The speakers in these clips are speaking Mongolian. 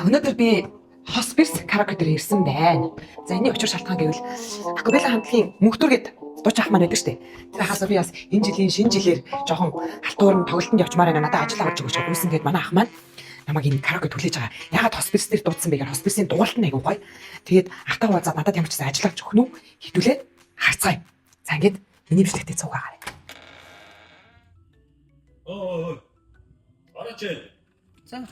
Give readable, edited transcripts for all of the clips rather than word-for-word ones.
За өнөөдөр би Hospice караоке дээр ирсэн байна. За энэний учир шалтгаан гэвэл Аквабелла хамтлагийн мөнхтөр гээд дууч ах маань байдаг штеп. Тэр хасаа би бас энэ жилийн шинэ жилээр жоохон халтуурн тоглолтод явчмаар байна. Надад ажил авч өгөөч гүйсэн гээд манай ах маань намайг энэ караоке түлээж байгаа. Ягаад Hospice дээр дуудсан бэ гэхээр Hospice-ийн дугуйлт нь айгуу гоё. Тэгээд ахтаа уулзаад надад ямар ч гэсэн ажил авч өгөх нь хитүүлээд харцгаая. За ингээд миний бичлэгтээ цугаагаа. Араач. За.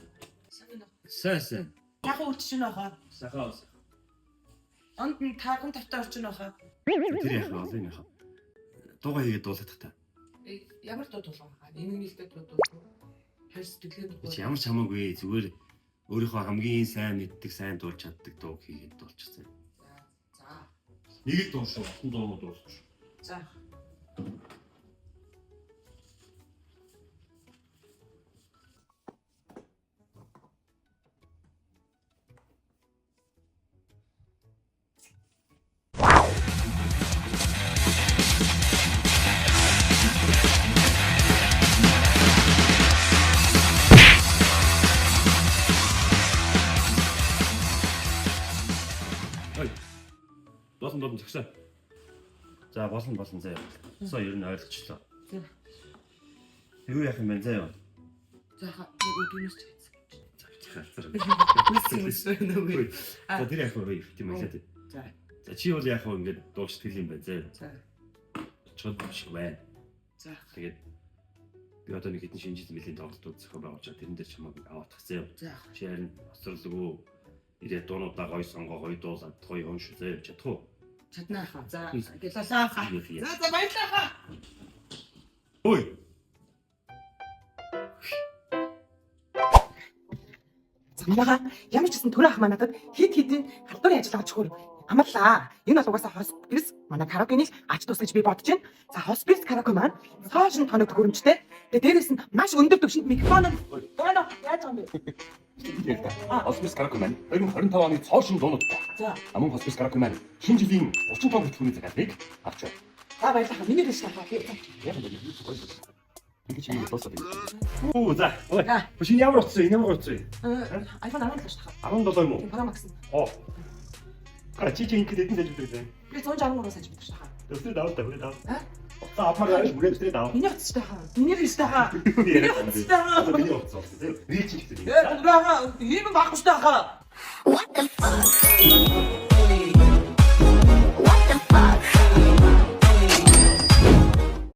Сайн. Таахан үлчшин байхаа. Сахаа. Онд нь таахан тавтаа орчин байхаа. Тэр яах вэ? Олон яах. Дуугаа хийгээд дуулах та. Ямар дуу дуулах вэ? Энэ нэлээд дуу. Хайр сэтгэлээ дуу. Ямар ч хамаагүй зүгээр өөрийнхөө хамгийн сайн мэддэг, сайн дуулж чаддаг дуу хийгээд дуулчихсан. За. Нэг дуу шүү. Олон дуу дуулах шүү. За. Болон згсаа. За болно заяа. Сая ер нь ойлгочлоо. За. Юу яах юм бэ заяа? За өдөрнөөс ч За хийцээ. тэр яах вэ тийм хэлээд. За. За чи бол яах вэ ингээд дуулж тэгэл юм байна заяа. За. Чод шиг байна. За. Тэгээд би одоо нэг хэдэн шинжил мэлийн тоглолтууд зохион байгуулж байгаа. Тэрэн дээр чамайг аваадах заяа. За. Чи харин осрлогоо ирээ дуунуудаа гоё сонгоо гоё дуулаад гоё хүн шүү заяа чадах уу? Чаднаа хаа. За гэлалаа хаа. За баярлалаа хаа. Ой. Замаага ямар ч гэсэн төрөө ах маань надад хит хитэн халдварын ажил авч өгөхөр амлаа. Энэ бол угаасаа Hospice манай караокений ач тус гэж би бодож байна. За Hospice караоке маань цаашин тоног хөрөмжтэй. Тэгээ дээрээс нь маш өндөр түвшинд микрофон нь байна. Яаж байгаа юм бэ? Hospice караоке маань 2025 оны цоошин дуунуудтай. За. Амун Hospice караоке маань шинэ жилийн 35 бүтээгдэхүүний захиалгыг авч байна. За баярлалаа. Миний дэш тахаа. Яг л ингэ чи юу болсоо. Оо за. За. Шинэ ямар утсан? Ямар утсан? iPhone 17 тахаа. 17 юм уу? Pro Max. Оо. Чи ингэдэг эдэн sajib дээр. Би 113 сая битэж тахаа. Өстэй даваа таваа. Аа? За апаар яаж бүрээ өстэй даваа. Миний утас тахаа. Миний дэш тахаа. Миний утас тахаа. Миний утсан. Би чи гэдэг. Тураа ийм баахгүй тахаа. What the fuck?